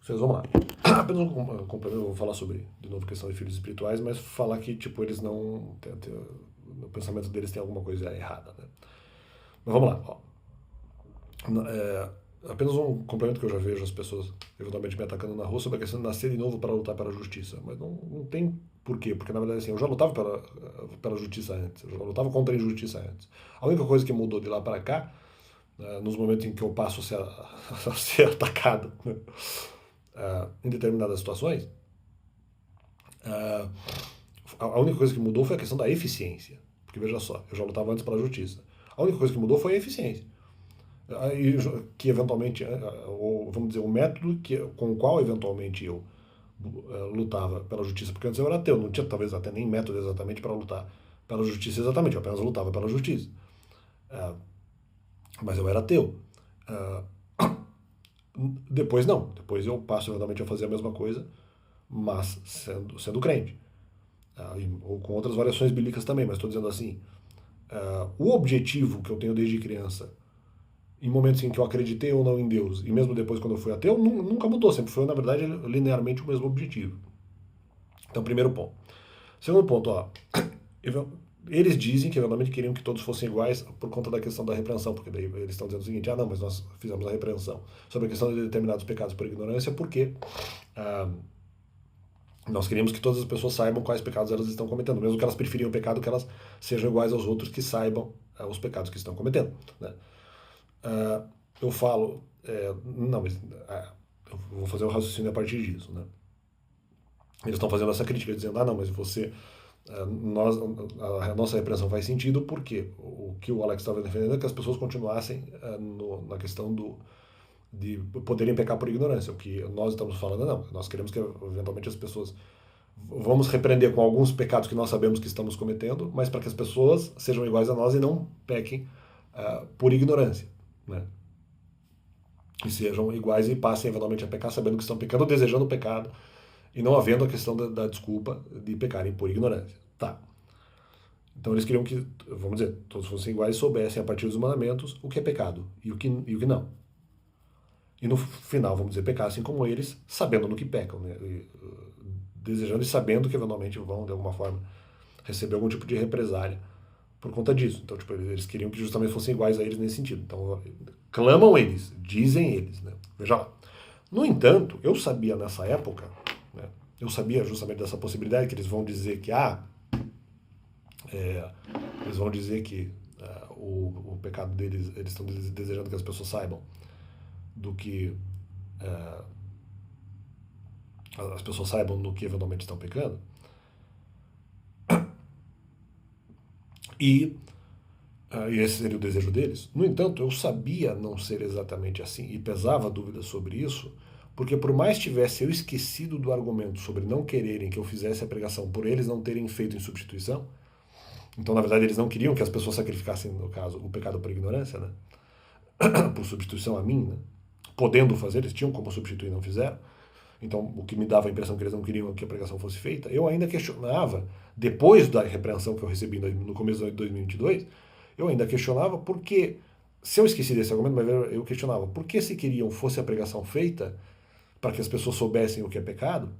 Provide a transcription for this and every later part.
Vocês vão lá. Apenas um complemento, eu vou falar sobre, de novo, questão de filhos espirituais, mas falar que, tipo, eles não... o pensamento deles tem alguma coisa errada, né? Mas vamos lá, ó. Apenas um complemento que eu já vejo as pessoas eventualmente me atacando na rua sobre a questão de nascer de novo para lutar pela justiça. Mas não tem porquê, porque na verdade assim, eu já lutava pela justiça antes, eu já lutava contra a injustiça antes. A única coisa que mudou de lá para cá, nos momentos em que eu passo a ser, a ser atacado, né, em determinadas situações, a única coisa que mudou foi a questão da eficiência. Porque veja só, eu já lutava antes pela justiça. A única coisa que mudou foi a eficiência. Que eventualmente, ou vamos dizer, o método com o qual eventualmente eu lutava pela justiça, porque antes eu era ateu, não tinha talvez até nem método exatamente para lutar pela justiça exatamente, eu apenas lutava pela justiça. Mas eu era ateu. Depois não, depois eu passo eventualmente a fazer a mesma coisa, mas sendo crente. Ou com outras variações bíblicas também, mas estou dizendo assim, o objetivo que eu tenho desde criança, em momentos em que eu acreditei ou não em Deus, e mesmo depois quando eu fui ateu, nunca mudou, sempre foi, na verdade, linearmente o mesmo objetivo. Então, primeiro ponto. Segundo ponto, ó, eles dizem que eventualmente queriam que todos fossem iguais por conta da questão da repreensão, porque daí eles estão dizendo o seguinte, não, mas nós fizemos a repreensão sobre a questão de determinados pecados por ignorância, porque nós queríamos que todas as pessoas saibam quais pecados elas estão cometendo, mesmo que elas preferiam o pecado, que elas sejam iguais aos outros que saibam os pecados que estão cometendo. Né? Eu falo, não, mas eu vou fazer um raciocínio a partir disso. Né? Eles estão fazendo essa crítica, dizendo, não, mas você, a nossa repreensão faz sentido porque o que o Alex estava defendendo é que as pessoas continuassem na questão de poderem pecar por ignorância. O que nós estamos falando, não, nós queremos que eventualmente as pessoas vamos repreender com alguns pecados que nós sabemos que estamos cometendo, mas para que as pessoas sejam iguais a nós e não pequem por ignorância, né? E sejam iguais e passem eventualmente a pecar sabendo que estão pecando ou desejando o pecado e não havendo a questão da desculpa de pecarem por ignorância. Tá. Então eles queriam que, vamos dizer, todos fossem iguais e soubessem a partir dos mandamentos o que é pecado e o que não. E no final, vamos dizer, pecassem como eles, sabendo no que pecam, né? Desejando e sabendo que eventualmente vão, de alguma forma, receber algum tipo de represália por conta disso. Então, tipo, eles queriam que justamente fossem iguais a eles nesse sentido. Então, clamam eles, dizem eles, né? Veja lá. No entanto, eu sabia nessa época, né, eu sabia justamente dessa possibilidade que eles vão dizer que, eles vão dizer que o pecado deles, eles estão desejando que as pessoas saibam do que as pessoas saibam no que eventualmente estão pecando. E esse seria o desejo deles. No entanto, eu sabia não ser exatamente assim e pesava dúvidas sobre isso, porque por mais tivesse eu esquecido do argumento sobre não quererem que eu fizesse a pregação por eles não terem feito em substituição, então na verdade eles não queriam que as pessoas sacrificassem, no caso, o pecado por ignorância, né? Por substituição a mim, né? Podendo fazer, eles tinham como substituir e não fizeram. Então, o que me dava a impressão que eles não queriam que a pregação fosse feita, eu ainda questionava, depois da repreensão que eu recebi no começo de 2022, eu ainda questionava porque, se eu esqueci desse argumento, mas eu questionava, por que se queriam fosse a pregação feita para que as pessoas soubessem o que é pecado,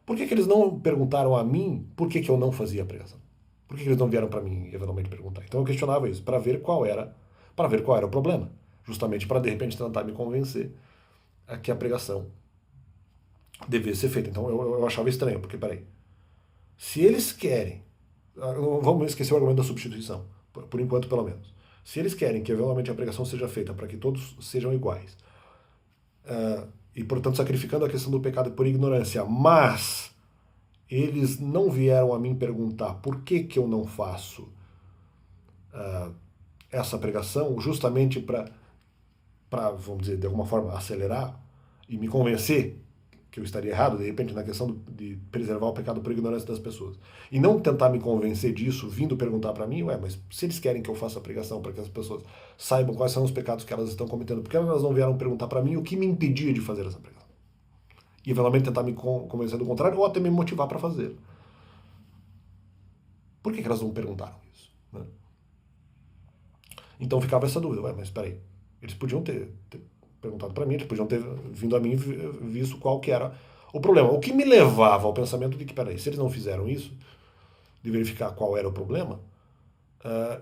por que eles não perguntaram a mim por que eu não fazia a pregação? Por que eles não vieram para mim eventualmente perguntar? Então eu questionava isso, para ver qual era o problema, justamente para de repente tentar me convencer a que a pregação devia ser feita. Então eu achava estranho, porque peraí, se eles querem, vamos esquecer o argumento da substituição, por enquanto pelo menos. Se eles querem que eventualmente a pregação seja feita para que todos sejam iguais, e portanto sacrificando a questão do pecado por ignorância, mas eles não vieram a mim perguntar por que eu não faço essa pregação, justamente para, vamos dizer, de alguma forma acelerar e me convencer que eu estaria errado, de repente, na questão de preservar o pecado por ignorância das pessoas. E não tentar me convencer disso, vindo perguntar para mim, mas se eles querem que eu faça a pregação para que as pessoas saibam quais são os pecados que elas estão cometendo, por que elas não vieram perguntar para mim o que me impedia de fazer essa pregação? E eventualmente tentar me convencer do contrário ou até me motivar para fazer. Por que elas não perguntaram isso? Né? Então ficava essa dúvida, mas espera aí, eles podiam ter perguntado para mim, eles podiam ter vindo a mim e visto qual que era o problema. O que me levava ao pensamento de que, peraí, se eles não fizeram isso, de verificar qual era o problema,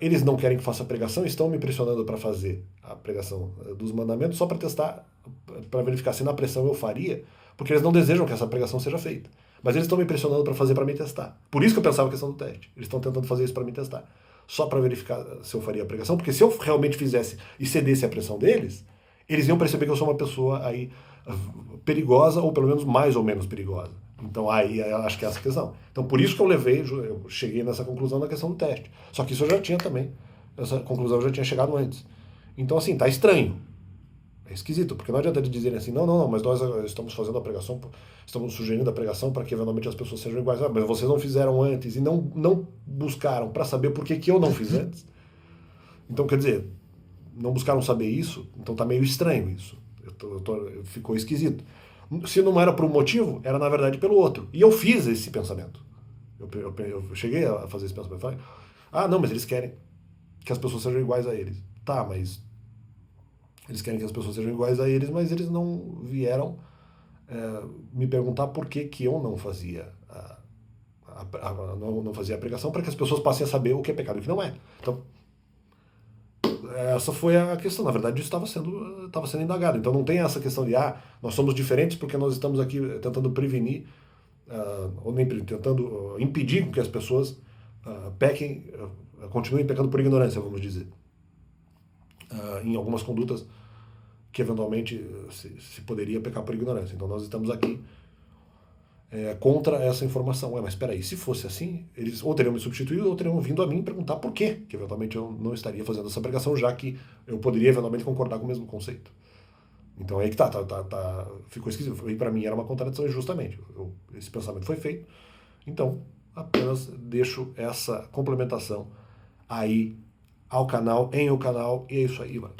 eles não querem que faça a pregação, estão me pressionando para fazer a pregação dos mandamentos só para testar, para verificar se na pressão eu faria, porque eles não desejam que essa pregação seja feita. Mas eles estão me pressionando para fazer para me testar. Por isso que eu pensava a questão do teste. Eles estão tentando fazer isso para me testar. Só para verificar se eu faria a pregação, porque se eu realmente fizesse e cedesse à pressão deles, eles iam perceber que eu sou uma pessoa aí perigosa, ou pelo menos mais ou menos perigosa. Então aí acho que é essa a questão. Então por isso que eu cheguei nessa conclusão da questão do teste. Só que isso eu já tinha também, essa conclusão eu já tinha chegado antes. Então assim, tá estranho. É esquisito, porque não adianta eles dizerem assim, não, mas nós estamos fazendo a pregação, estamos sugerindo a pregação para que eventualmente as pessoas sejam iguais. Mas vocês não fizeram antes e não buscaram para saber por que eu não fiz antes. Então, quer dizer, não buscaram saber isso, então tá meio estranho isso. Ficou esquisito. Se não era por um motivo, era na verdade pelo outro. E eu fiz esse pensamento. Eu cheguei a fazer esse pensamento. Falei, não, mas eles querem que as pessoas sejam iguais a eles. Tá, mas eles querem que as pessoas sejam iguais a eles, mas eles não vieram me perguntar por que eu não fazia não fazia a pregação, para que as pessoas passem a saber o que é pecado e o que não é. Então, essa foi a questão. Na verdade, isso estava sendo indagado. Então não tem essa questão de nós somos diferentes porque nós estamos aqui tentando prevenir, ou nem tentando impedir que as pessoas pequem, continuem pecando por ignorância, vamos dizer. Em algumas condutas que eventualmente se poderia pecar por ignorância. Então nós estamos aqui contra essa informação. Mas espera aí, se fosse assim, eles ou teriam me substituído ou teriam vindo a mim perguntar por quê, que eventualmente eu não estaria fazendo essa pregação, já que eu poderia eventualmente concordar com o mesmo conceito. Então é aí que ficou esquisito. E para mim era uma contradição injustamente. Esse pensamento foi feito. Então, apenas deixo essa complementação aí ao canal, em o canal, e é isso aí, mano.